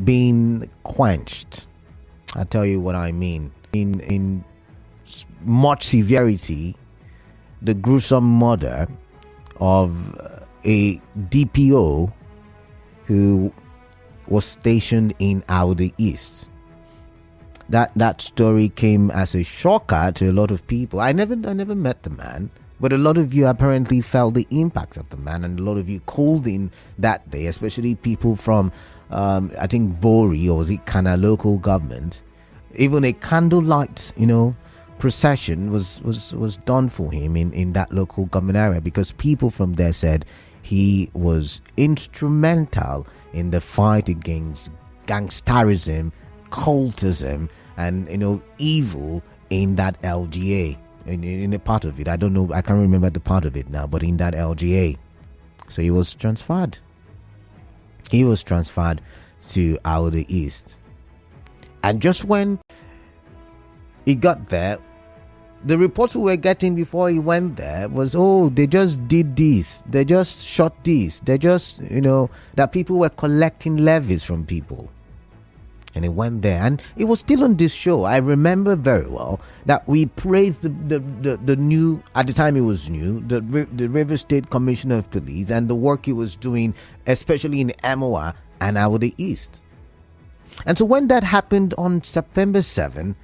being quenched. I'll tell you what I mean. In much severity, the gruesome murder of a DPO who was stationed in Audi East. That story came as a shocker to a lot of people. I never met the man, but a lot of you apparently felt the impact of the man, and a lot of you called in that day, especially people from I think Bori, or was it Kana local government. Even a candlelight, procession was done for him in that local government area, because people from there said he was instrumental in the fight against gangsterism, cultism, and evil in that LGA. In a part of it, I don't know, I can't remember the part of it now, but in that LGA. So he was transferred. He was transferred to Audi East. And just when he got there, the reports we were getting before he went there was, they just did this, they just shot this, they just, that people were collecting levies from people. And he went there, and it was still on this show. I remember very well that we praised the new, at the time it was new, the River State Commissioner of Police and the work he was doing, especially in Emoa and Audi East. And so when that happened on September 7,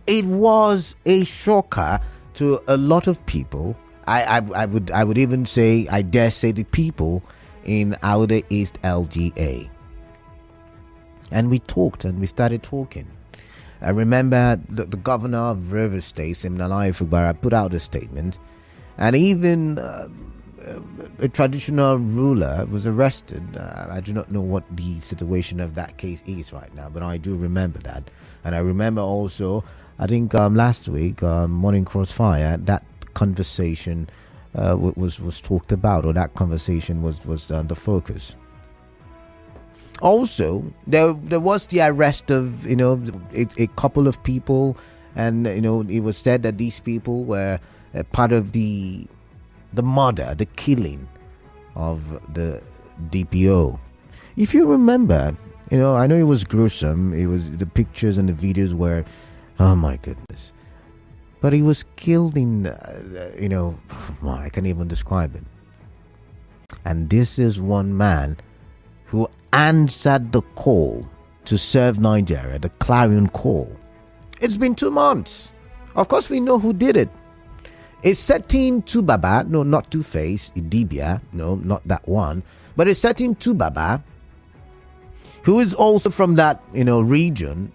it was a shocker to a lot of people. I would even say, I dare say, the people in Audi East LGA. And we talked, and we started talking. I remember the governor of River State, Siminalayi Fugbara, put out a statement, and even a traditional ruler was arrested. I do not know what the situation of that case is right now, but I do remember that. And I remember also, I think last week, Morning Crossfire, that conversation was talked about, or that conversation was the focus. Also, there was the arrest of a couple of people, and it was said that these people were part of the murder, the killing of the DPO. If you remember, I know it was gruesome. It was, the pictures and the videos were, oh my goodness. But he was killed in, I can't even describe it. And this is one man who answered the call to serve Nigeria, the clarion call. It's been 2 months. Of course, we know who did it. A certain Tubaba, no, not Two-Face, Idibia, no, not that one, but a certain Tubaba, who is also from that, region,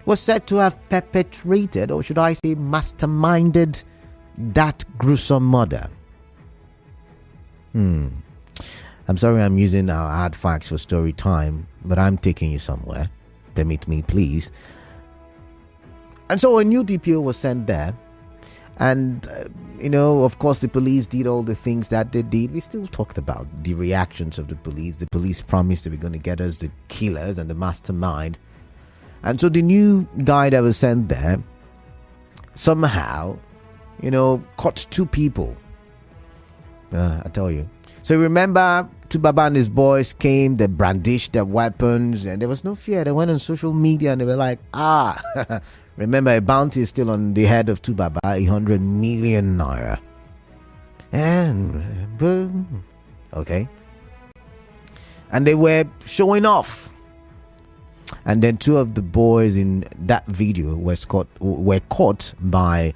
was said to have perpetrated, or should I say masterminded, that gruesome murder. I'm sorry I'm using our hard facts for story time, but I'm taking you somewhere. Permit me, please. And so a new DPO was sent there. And, of course, the police did all the things that they did. We still talked about the reactions of the police. The police promised they were going to get us the killers and the mastermind. And so the new guy that was sent there somehow, caught 2 people. I tell you. So remember, Tubaba and his boys came, they brandished their weapons, and there was no fear. They went on social media and they were like, remember, a bounty is still on the head of Tubaba, 100 million naira. And boom. Okay. And they were showing off. And then 2 of the boys in that video were caught by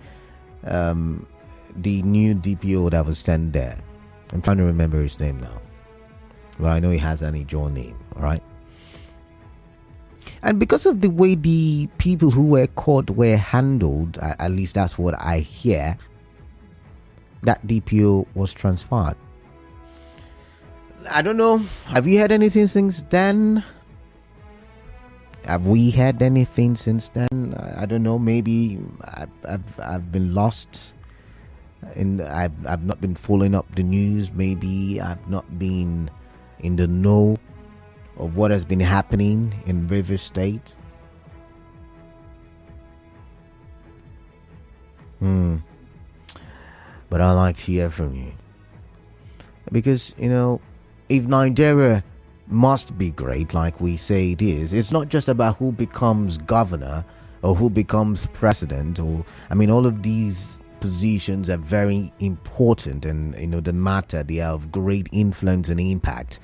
the new DPO that was sent there. I'm trying to remember his name now. Well, I know he has an Ijaw name, all right? And because of the way the people who were caught were handled, at least that's what I hear, that DPO was transferred. I don't know. Have you heard anything since then? Have we heard anything since then? I don't know. Maybe I've been lost. I've not been following up the news. Maybe I've not been in the know of what has been happening in River State. But I'd like to hear from you, because if Nigeria must be great, like we say it is. It's not just about who becomes governor or who becomes president, or all of these positions are very important and they matter. They are of great influence and impact.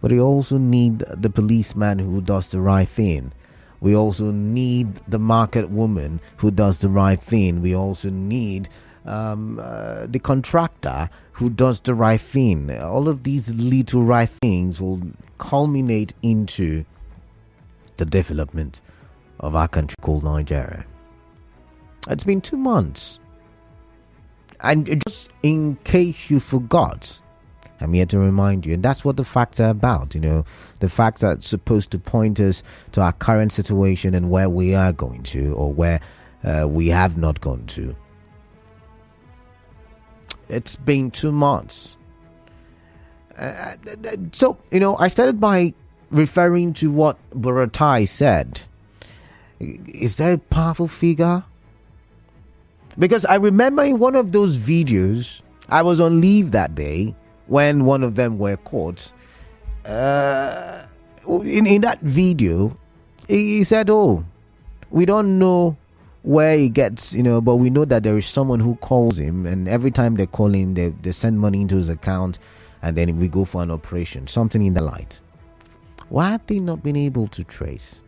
But we also need the policeman who does the right thing. We also need the market woman who does the right thing. We also need the contractor who does the right thing. All of these little right things will culminate into the development of our country called Nigeria. It's been 2 months. And just in case you forgot, I'm here to remind you, and that's what the facts are about. The facts are supposed to point us to our current situation and where we are going to, or where we have not gone to. It's been 2 months. So, I started by referring to what Buratai said. Is that a powerful figure? Because I remember in one of those videos, I was on leave that day when one of them were caught. In that video, he said, we don't know where he gets, but we know that there is someone who calls him, and every time they call him, they send money into his account, and then we go for an operation, something in the light. Why have they not been able to trace?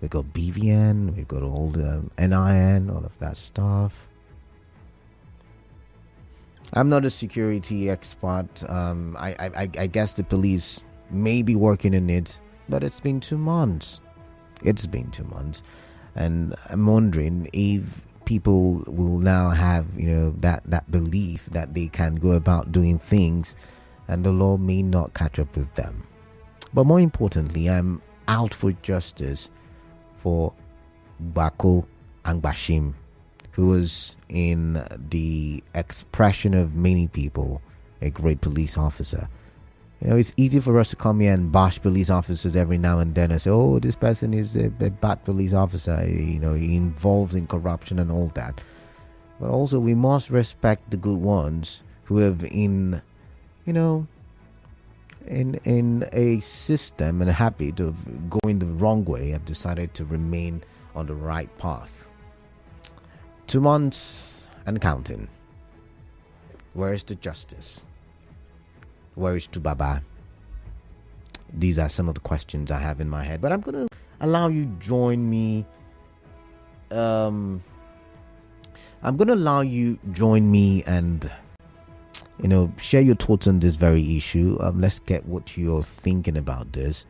We've got BVN, we've got all the NIN, all of that stuff. I'm not a security expert. I guess the police may be working on it, but it's been 2 months. And I'm wondering if people will now have, that belief that they can go about doing things and the law may not catch up with them. But more importantly, I'm out for justice for DPO Angbashim, who was, in the expression of many people, a great police officer. It's easy for us to come here and bash police officers every now and then and say, this person is a bad police officer, he involves in corruption and all that. But also we must respect the good ones who have in a system and a habit of going the wrong way have decided to remain on the right path. 2 months and counting. Where is the justice? Where is Tubaba? These are some of the questions I have in my head, but I'm going to allow you join me. I'm going to allow you join me and share your thoughts on this very issue. Let's get what you're thinking about this.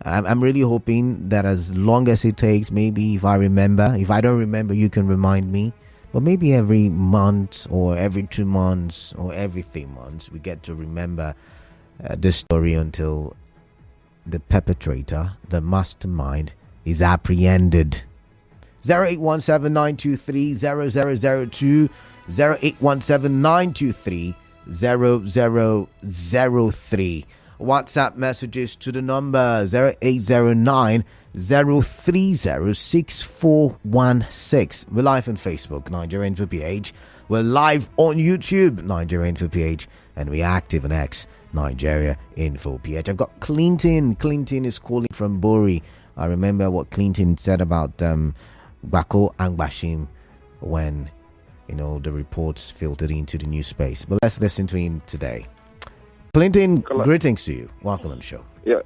I'm really hoping that as long as it takes, maybe if I don't remember, you can remind me. But maybe every month or every 2 months or every 3 months, we get to remember this story until the perpetrator, the mastermind, is apprehended. 0817-923-0002, 0817-923-0003. WhatsApp messages to the number 0809 0306416. We're live on Facebook, Nigeria Info PH. We're live on YouTube, Nigeria Info PH, and we're active on X, Nigeria Info PH. I've got Clinton. Clinton is calling from Bori. I remember what Clinton said about DPO Angbashim when the reports filtered into the news space. But let's listen to him today. Clinton, greetings to you. Welcome on the show. Yeah,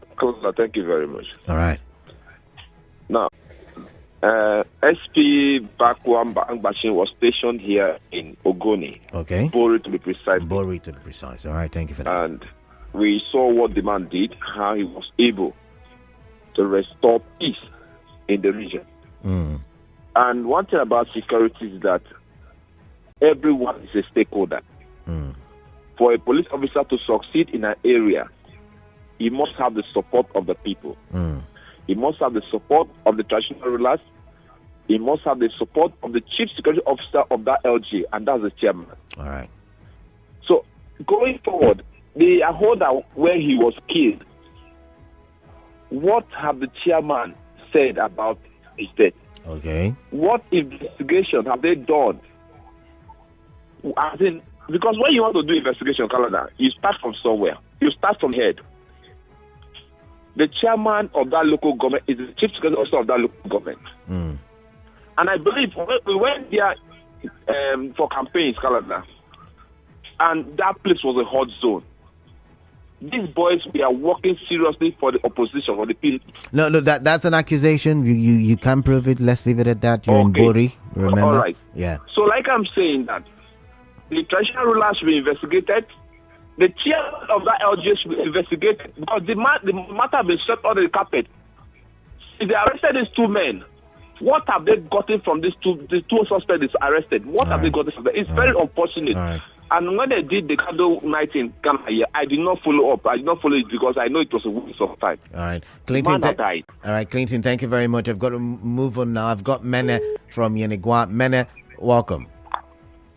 thank you very much. All right. Now, SP DPO Angbashim was stationed here in Ogoni. Okay. Bori to be precise. Bori to be precise. All right, thank you for that. And we saw what the man did, how he was able to restore peace in the region. And one thing about security is that everyone is a stakeholder. For a police officer to succeed in an area, he must have the support of the people. He must have the support of the traditional rulers. He must have the support of the chief security officer of that LG, and that's the chairman. All right. So, going forward, the Ahoda where he was killed, what have the chairman said about his death? Okay. What investigation have they done? As in, because when you want to do investigation, Canada, you start from somewhere. You start from head. The chairman of that local government is the chief security officer of that local government. And I believe we went there for campaigns, Canada, and that place was a hot zone. These boys, we are working seriously for the opposition, for the people. No, that's an accusation. You can't prove it. Let's leave it at that. You're in Bori, remember? All right. Yeah. So, like I'm saying that the traditional rulers should be investigated. The chair of that LGA should be investigated because the matter has been swept under the carpet. If they arrested these two men, what have they gotten from these two suspects arrested? What have they gotten from them? It's very unfortunate. And when they did the candle night in Ghana here, I did not follow up. I did not follow it because I know it was a waste of time. All right, Clinton. Died. All right, Clinton. Thank you very much. I've got to move on now. I've got Mene from Yenigua. Mene, welcome.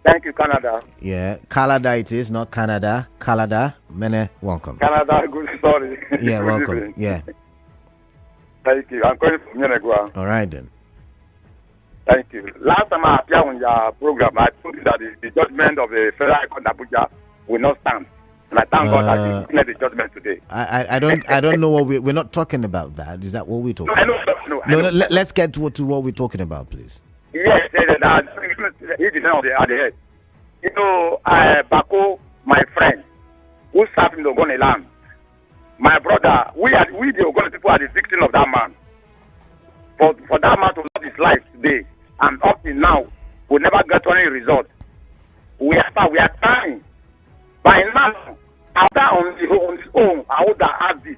Thank you, Canada. Yeah, Canada it is, not Canada. Canada. Mene, welcome. Canada, good, sorry. Yeah, welcome. Yeah. Thank you. I'm calling from Yenigua. All right, then. Thank you. Last time I appeared on your program, I told you that the judgment of the Federal High Court Abuja will not stand. And I thank God that you declared the judgment today. I don't know what we're not talking about that. Is that what we're talking about? No, let's get to what we're talking about, please. Yes, he did not at the head. You know, Bako, my friend, who served in the Ogoni land, my brother, we the Ogoni people are the victim of that man. For that man to lose his life today, and up till now, we never get any result. We are trying. By now, after on his own, I would have asked this.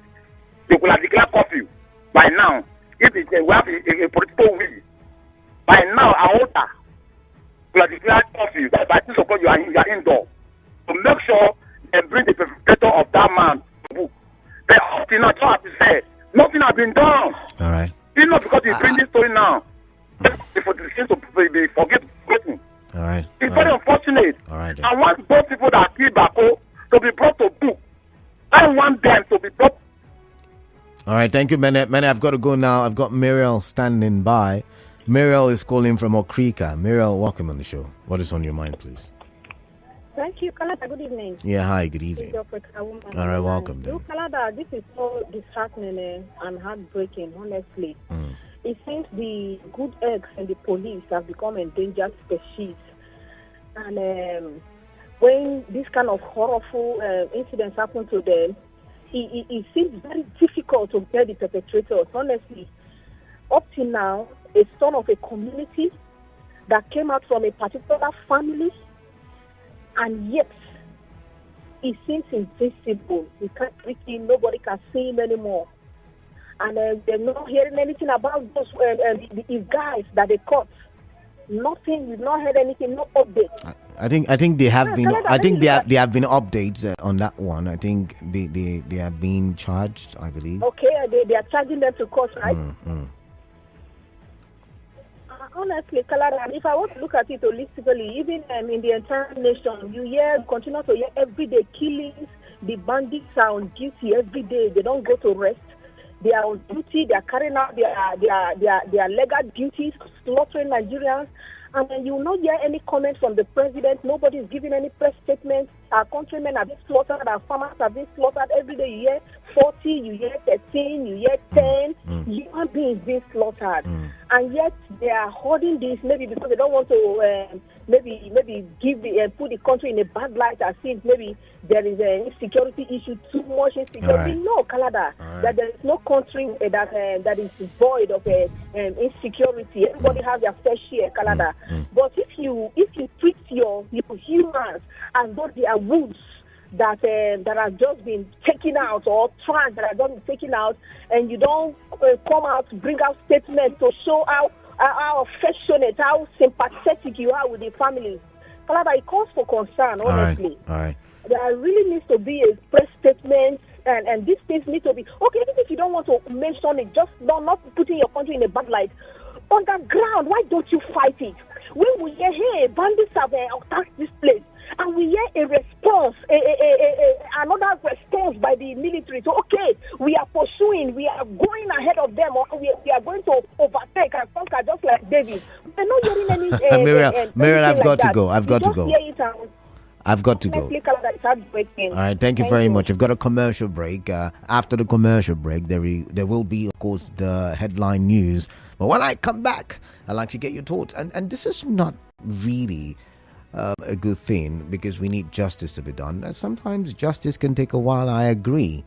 They could have declared curfew. By now, if we have a political will, by now, I would have declared curfew. By 6 o'clock, you are indoor. To make sure and bring the perpetrator of that man to book. But up till now, just as you said, nothing has been done. All right. It's not because you bring this story now. For the things to be forgotten. All right. It's very unfortunate. All right. I want those people that kill Bako to be brought to book. I want them to be brought. All right. Thank you, Mene. I've got to go now. I've got Muriel standing by. Muriel is calling from Okrika. Muriel, welcome on the show. What is on your mind, please? Thank you, Kalada. Good evening. Yeah, hi, good evening. All right, welcome. So, Kalada, this is so disheartening and heartbreaking, honestly. It seems the good eggs and the police have become endangered species. And when this kind of horrible incidents happen to them, it seems very difficult to get the perpetrators, honestly. Up till now, a son of a community that came out from a particular family, and yet it seems invisible. We can't reach him, nobody can see him anymore. And they're not hearing anything about those these guys that they caught. Nothing. We've not heard anything. No update. I think they have been. I think they have been updates on that one. I think they are being charged, I believe. Okay, they are charging them to court, right? Honestly, Kalada, if I want to look at it holistically, even in the entire nation, you continue to hear every day killings. The bandits are on duty every day. They don't go to rest. They are on duty. They are carrying out their legal duties, slaughtering Nigerians. And then you will not hear any comment from the president. Nobody is giving any press statements. Our countrymen are being slaughtered. Our farmers are being slaughtered. Every day you hear 40, you hear 13, you hear 10. Human beings being slaughtered. And yet they are holding this maybe because they don't want to maybe give put the country in a bad light as if maybe there is an insecurity issue, too much insecurity. Right. No, Canada, that there is no country that is void of insecurity. Everybody has their fair share, Canada. But if you treat your humans as though they are wolves that have just been taken out, or trans that have just been taken out, and you don't come out to bring out statements to show how affectionate, how sympathetic you are with the families. Canada, it calls for concern, honestly. All right. There really needs to be a press statement, and these things need to be okay. Even if you don't want to mention it, just not putting your country in a bad light. On the ground, why don't you fight it? When we hear, hey, bandits have attacked this place, and we hear a response, another response by the military. So, okay, we are pursuing, we are going ahead of them, or we are going to overtake and conquer just like David. We're not hearing any. Miriam, I've got to go. I've got to go. Honestly, Canada is heartbreaking. All right, thank you very much. I've got a commercial break. After the commercial break, there will be, of course, the headline news. But when I come back, I'd like to get your thoughts. And this is not really a good thing, because we need justice to be done. And sometimes justice can take a while, I agree.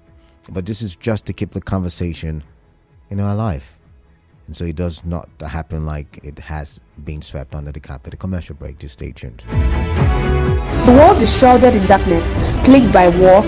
But this is just to keep the conversation alive. And so it does not happen like it has been swept under the carpet. A commercial break, just stay tuned. The world is shrouded in darkness, plagued by war,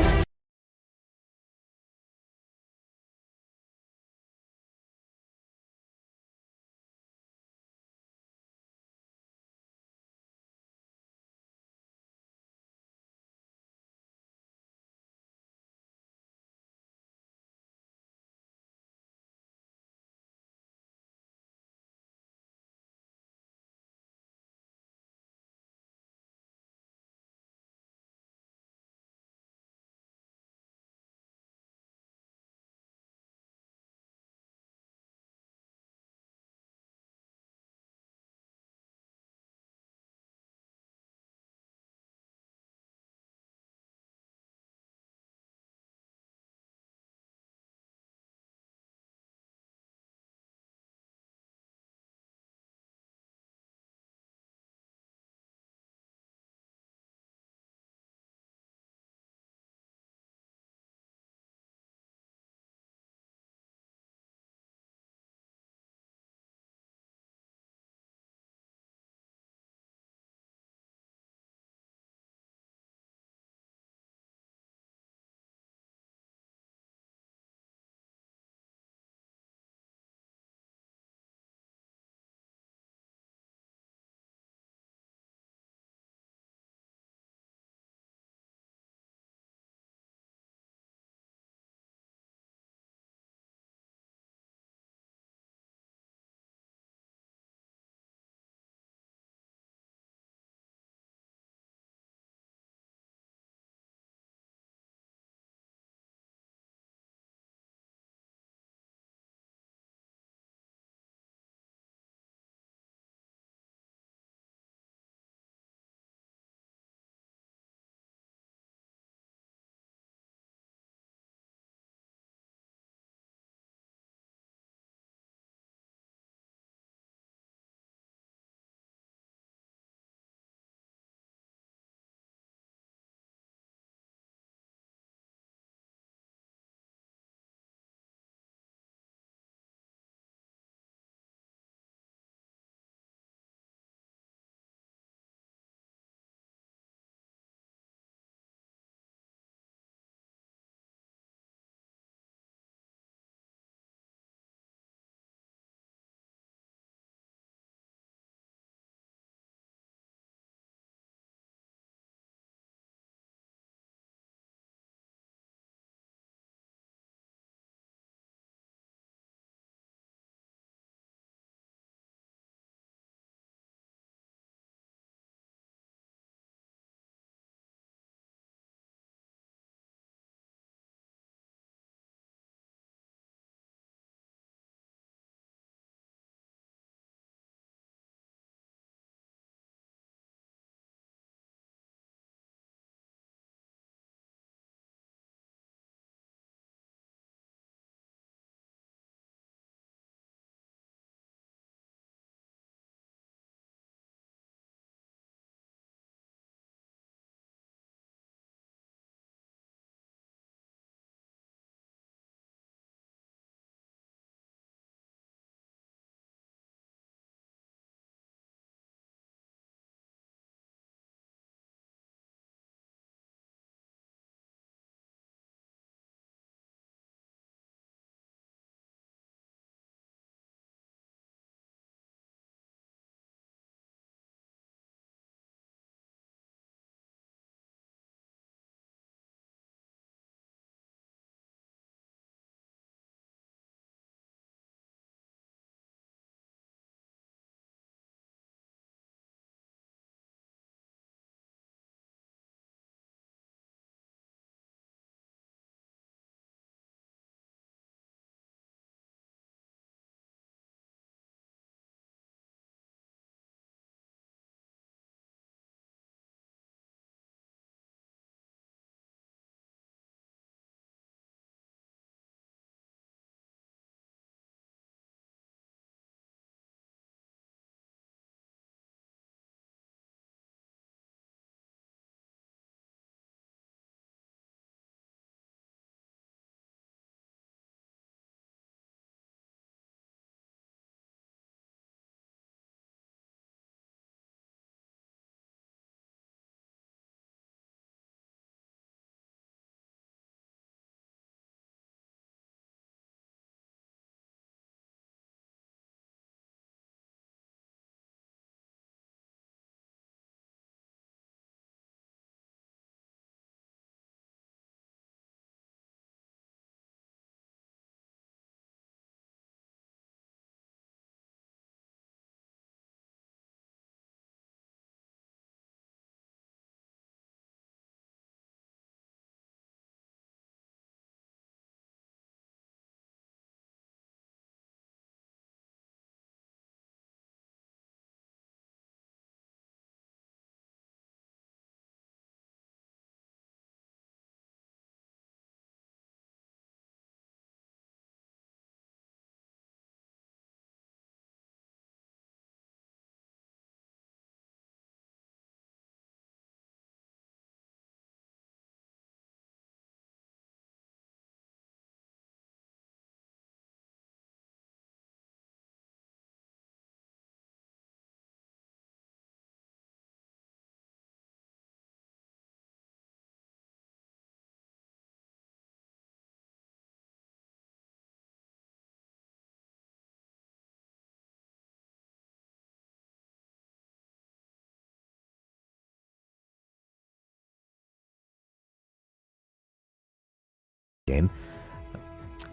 again.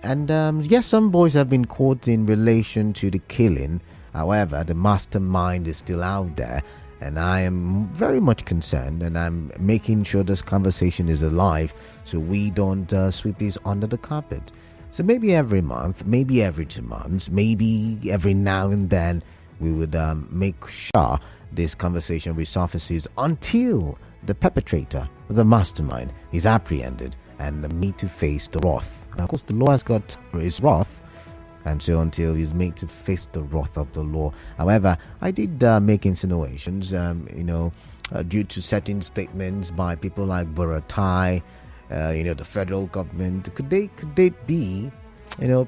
And yes, some boys have been caught in relation to the killing. However, the mastermind is still out there, and I am very much concerned, and I'm making sure this conversation is alive so we don't sweep this under the carpet. So maybe every month, maybe every 2 months, maybe every now and then, we would make sure this conversation resurfaces until the perpetrator, the mastermind, is apprehended and made to face the wrath. Of course, the law has got his wrath, and so until he's made to face the wrath of the law. However, I did make insinuations, due to certain statements by people like Buratai, the federal government. Could they be,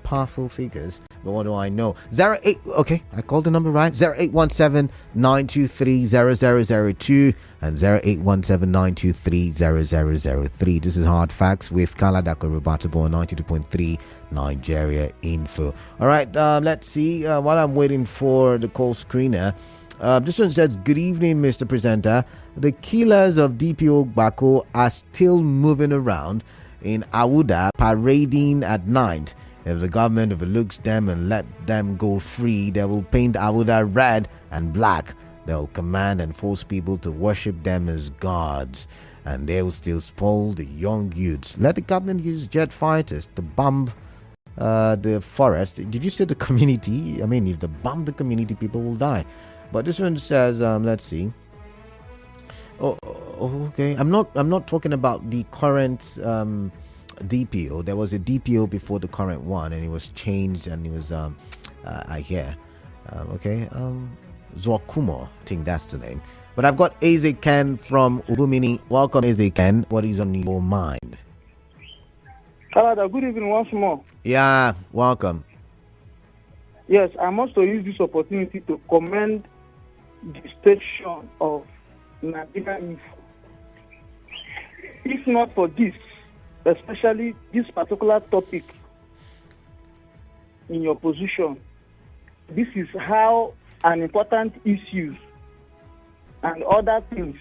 powerful figures? But what do I know? 08, okay, I called the number right. 0817-923-0002 and 0817-923-0003. This is Hard Facts with Kala Dakorubatubo on 92.3 Nigeria Info. All right, let's see. While I'm waiting for the call screener, this one says, good evening, Mr. Presenter. The killers of DPO Angbashim are still moving around in Awuda, parading at night. If the government overlooks them and let them go free, they will paint Awuda red and black. They will command and force people to worship them as gods, and they will still spoil the young youths. Let the government use jet fighters to bomb the forest. Did you say the community? I mean, if they bomb the community, people will die. But this one says, let's see. Oh, okay. I'm not talking about the current DPO. There was a DPO before the current one, and it was changed, and it was I hear Zwakumo, I think that's the name. But I've got Eze Ken from Ubumini. Welcome, Eze Ken. What is on your mind? Canada, good evening once more. Yeah, welcome. Yes, I must use this opportunity to commend the station of Nigeria Info. If not for this, especially this particular topic in your position, this is how an important issue and other things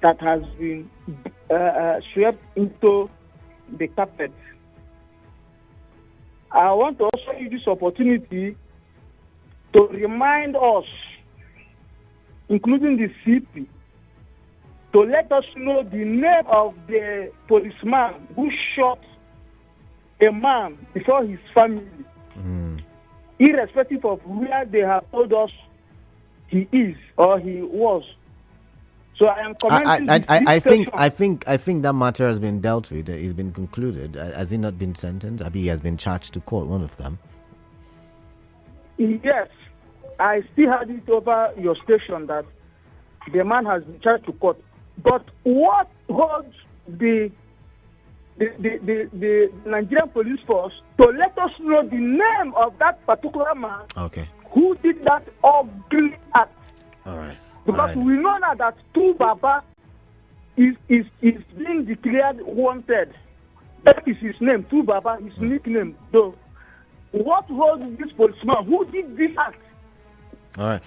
that has been swept into the carpet. I want to also use this opportunity to remind us, including the CP, to let us know the name of the policeman who shot a man before his family, irrespective of where they have told us he is or he was. So I am commenting. I think that matter has been dealt with. It's been concluded. Has he not been sentenced? He has been charged to court. One of them. Yes, I still had it over your station that the man has been charged to court. But what holds the Nigerian police force to let us know the name of that particular man who did that ugly act? All right. Because we know now that Tu Baba is being declared wanted. That is his name, Tu Baba, his nickname. So, what holds this policeman who did this act? All right.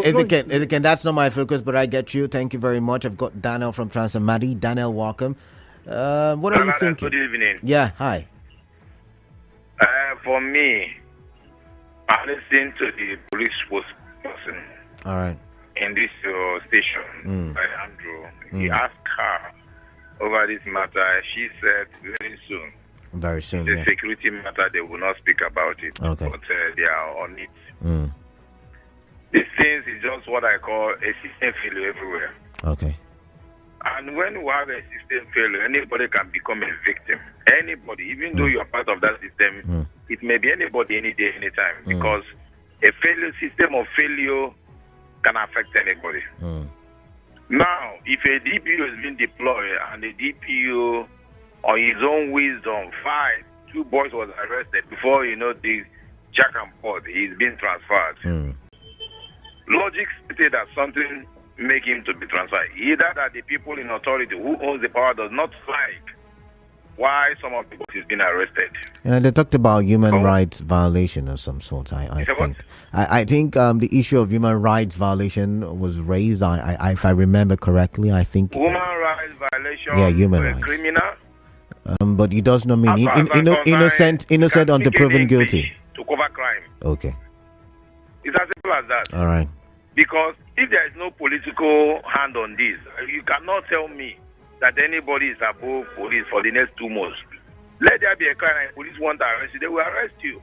Ezekiel, that's not my focus, but I get you. Thank you very much. I've got Daniel from Transamadi. Daniel, welcome. What are you thinking? Good evening. Yeah, hi. For me, I listened to the police spokesperson. All right. In this station by Andrew. He asked her over this matter. She said very soon. Very soon, the security matter, they will not speak about it. Okay. But they are on it. These things is just what I call a system failure everywhere. Okay. And when you have a system failure, anybody can become a victim. Anybody, even though you are part of that system, it may be anybody, any day, anytime. Because a failure system of failure can affect anybody. Now, if a DPO is being deployed and the DPO, on his own wisdom, 2 boys was arrested before the jack and pot, he's been transferred. Logic stated that something make him to be transferred. Either that the people in authority who owns the power does not like why some of the boys is being arrested. They talked about human rights violation of some sort. I think the issue of human rights violation was raised. If I remember correctly, I think human rights violation. Yeah, human rights. Criminal. But it does not mean innocent until proven guilty. To cover crime. Okay. It's as simple as that. All right. Because if there is no political hand on this, you cannot tell me that anybody is above police for the next 2 months. Let there be a crime and police want to arrest you, they will arrest you.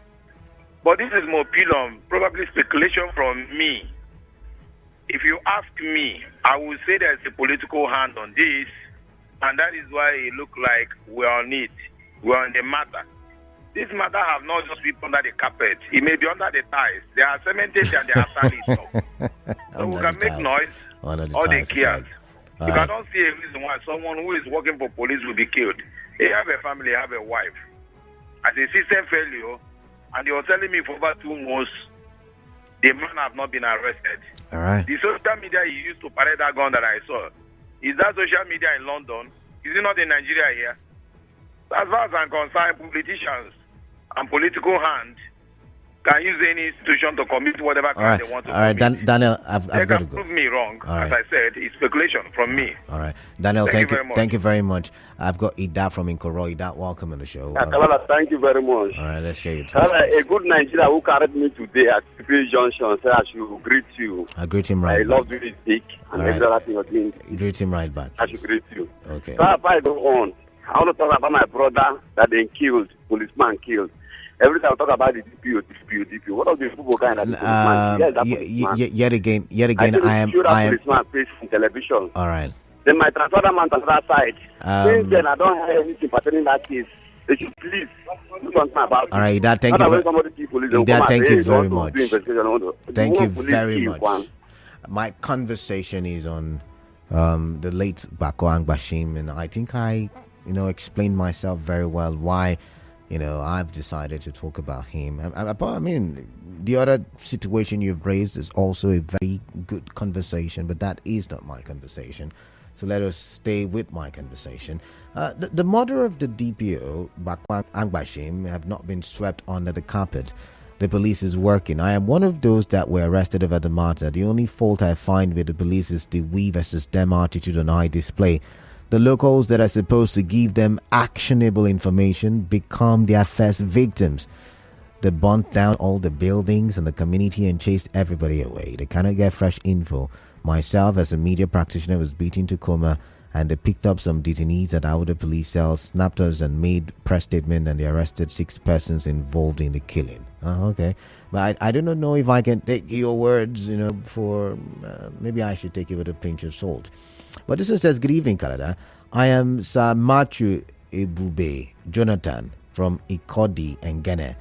But this is more probably speculation from me. If you ask me, I will say there's a political hand on this, and that is why it looks like we're on it. We're on the matter. This matter have not just been under the carpet. It may be under the ties. They are cemented and they are solid. So we can make noise or they kill. If I don't see a reason why someone who is working for police will be killed, they have a family, have a wife. As a system failure, and they were telling me for over 2 months, the man have not been arrested. All right. The social media he used to parade that gun that I saw, is that social media in London? Is it not in Nigeria here? As far as I'm concerned, politicians and political hands can use any institution to commit whatever crime they want to commit. All right, Daniel, I've got to go. They can prove me wrong. As I said, it's speculation from me. All right. Daniel, thank you very much. I've got Ida from Nkoro. Ida, welcome on the show. Thank you very much. All right, let's share it. A good Nigerian who carried me today at DPO Junction said I should greet you. I greet him right back. I love doing this big and every other thing you're doing. Greet him right back. I should greet you. Okay. So if I go on, I want to talk about my brother that they killed, policeman killed. Every time I talk about the DPO. What are the people kind of yet again, I am policeman face in television. All right. Then my transfer man on that side. Since then, I don't have anything pertaining that case. They should please do something about it. All right, Dad, thank you very much. Thank you very much. My conversation is on the late DPO Angbashim, and I think I explained myself very well why I've decided to talk about him. I mean, the other situation you've raised is also a very good conversation, but that is not my conversation. So let us stay with my conversation. The murder of the DPO, Angbashim, have not been swept under the carpet. The police is working. I am one of those that were arrested over the matter. The only fault I find with the police is the we versus them attitude on high display. The locals that are supposed to give them actionable information become their first victims. They burnt down all the buildings and the community and chased everybody away. They cannot get fresh info. Myself, as a media practitioner, was beaten to coma, and they picked up some detainees at outer police cells, snapped us and made press statement, and they arrested 6 persons involved in the killing. Okay. But I do not know if I can take your words, for maybe I should take it with a pinch of salt. But this one says, good evening, Canada. I am Sir Matthew Ebube Jonathan from Ikodi and Ghana.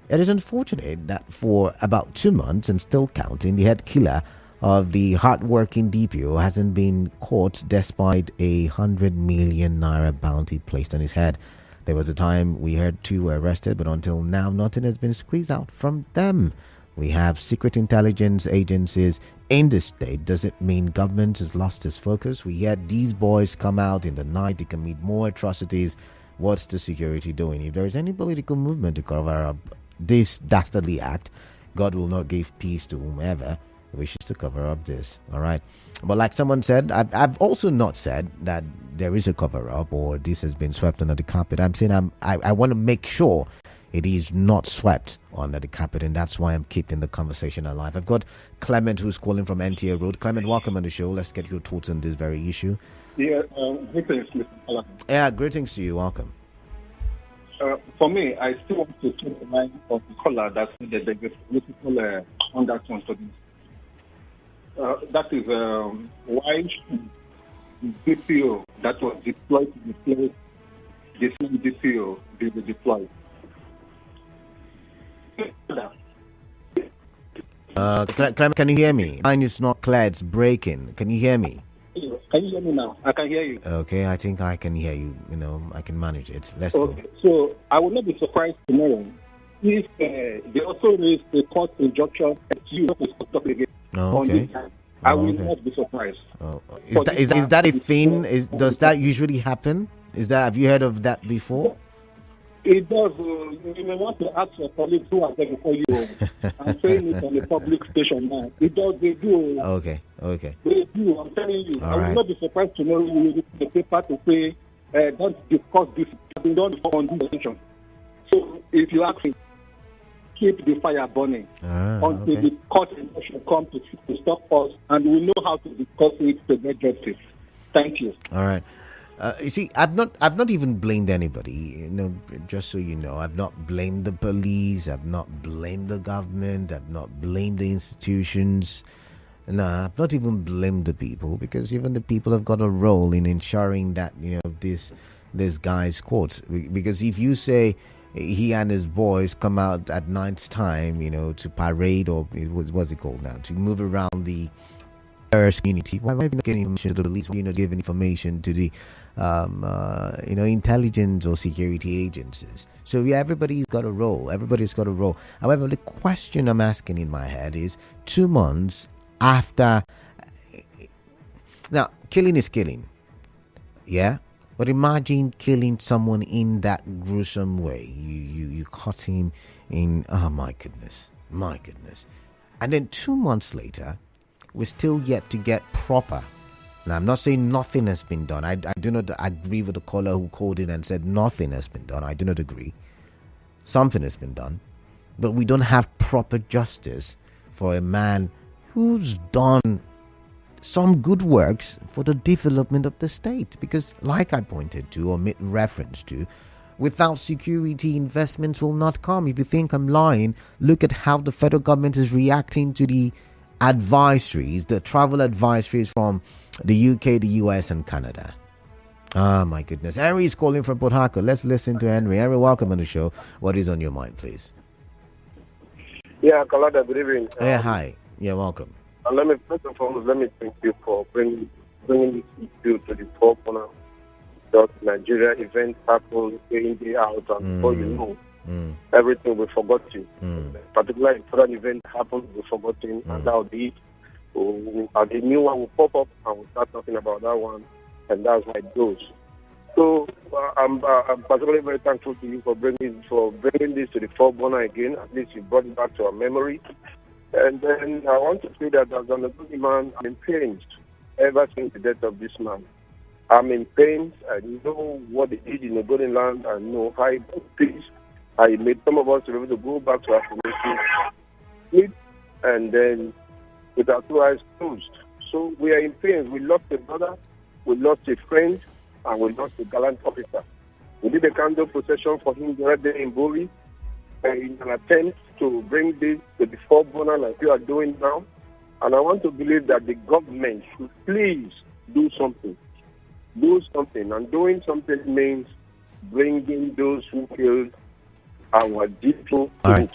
It is unfortunate that for about 2 months and still counting, the head killer of the hard-working DPO hasn't been caught despite a 100 million naira bounty placed on his head. There was a time we heard 2 were arrested, but until now, nothing has been squeezed out from them. We have secret intelligence agencies in the state. Does it mean government has lost its focus? We heard these boys come out in the night to commit more atrocities. What's the security doing? If there is any political movement to cover up this dastardly act, God will not give peace to whomever wishes to cover up this. All right. But like someone said, I've also not said that there is a cover up or this has been swept under the carpet. I'm saying I want to make sure it is not swept under the carpet, and that's why I'm keeping the conversation alive. I've got Clement who's calling from NTA Road. Clement, welcome on the show. Let's get your thoughts on this very issue. Yeah, greetings, Mr. Alan. Yeah, greetings to you. Welcome. For me, I still want to keep the mind of the caller that said that there's a political undertone to this. That is why the DPO that was deployed to the place, the same DPO be deployed. Clement, can you hear me? Mine is not clear, it's breaking. Can you hear me? Can you hear me now? I can hear you. Okay, I think I can hear you. I can manage it. Let's go. So I will not be surprised tomorrow if they also raise the court injunction that you have to stop again. Okay. I will not be surprised. Is that a thing? Does that usually happen? Have you heard of that before? It does. You may want to ask your colleagues who are there before you. I'm saying it on a public station now. It does. They do. Okay. They do. I'm telling you. All I will not be surprised to know you read the paper to say, don't discuss this been done before on this occasion. So if you ask me, keep the fire burning until the court should come to stop us, and we know how to discuss it to get justice. Thank you. All right. You see, I've not even blamed anybody. Just so you know, I've not blamed the police. I've not blamed the government. I've not blamed the institutions. No, I've not even blamed the people, because even the people have got a role in ensuring that this guy's caught. Because if you say he and his boys come out at night time, to parade, or what's it called now, to move around the community, why are you not getting information to the police? Why are you not giving information to the intelligence or security agencies? So everybody's got a role. However, the question I'm asking in my head is 2 months after. Now, killing is killing, yeah, but imagine killing someone in that gruesome way. You caught him in, oh my goodness, and then 2 months later, we're still yet to get proper. Now, I'm not saying nothing has been done. I do not agree with the caller who called in and said nothing has been done. I do not agree. Something has been done. But we don't have proper justice for a man who's done some good works for the development of the state. Because, like I pointed to or made reference to, without security, investments will not come. If you think I'm lying, look at how the federal government is reacting to the advisories, the travel advisories from the UK, the US, and Canada. Oh my goodness. Henry is calling from Port Harcourt. Let's listen to Henry. Henry, welcome on the show. What is on your mind, please? Yeah, Kalada, good evening. Yeah, hi. Yeah, welcome. First and foremost, let me thank you for bringing this issue to the forefront. That Nigeria event happens day in, day out, and before you know, everything will be forgotten. Particularly if an event happens, will be forgotten, and that will be it. So, the new one will pop up, and we'll start talking about that one, and that's how it goes. So I'm particularly very thankful to you for bringing this to the forefront again. At least you brought it back to our memory. And then I want to say that as an Ogoni man, I'm in pain ever since the death of this man. I'm in pain. I know what they did in the Ogoni land. I know how it took peace. I made some of us to be able to go back to our community, and then with our 2 eyes closed. So we are in pain. We lost a brother, we lost a friend, and we lost a gallant officer. We did a candle procession for him the other day in Bori, in an attempt to bring this to the forefront like you are doing now. And I want to believe that the government should please do something. Do something. And doing something means bringing those who killed our DPO. All right.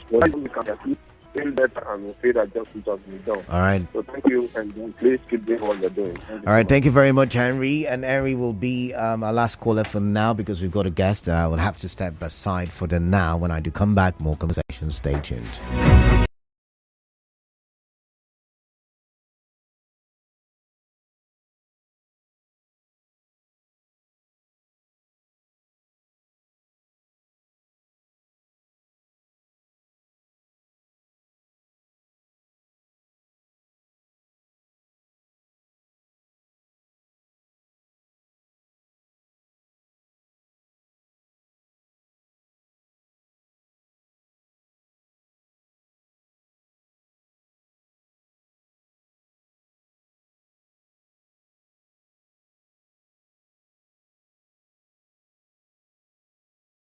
Feel better, and we feel that justice has been done. All right. So thank you, and please keep doing what you're doing. All right. Thank you very much, Henry. And Henry will be our last caller for now, because we've got a guest. We'll have to step aside for the now. When I do come back, more conversations. Stay tuned.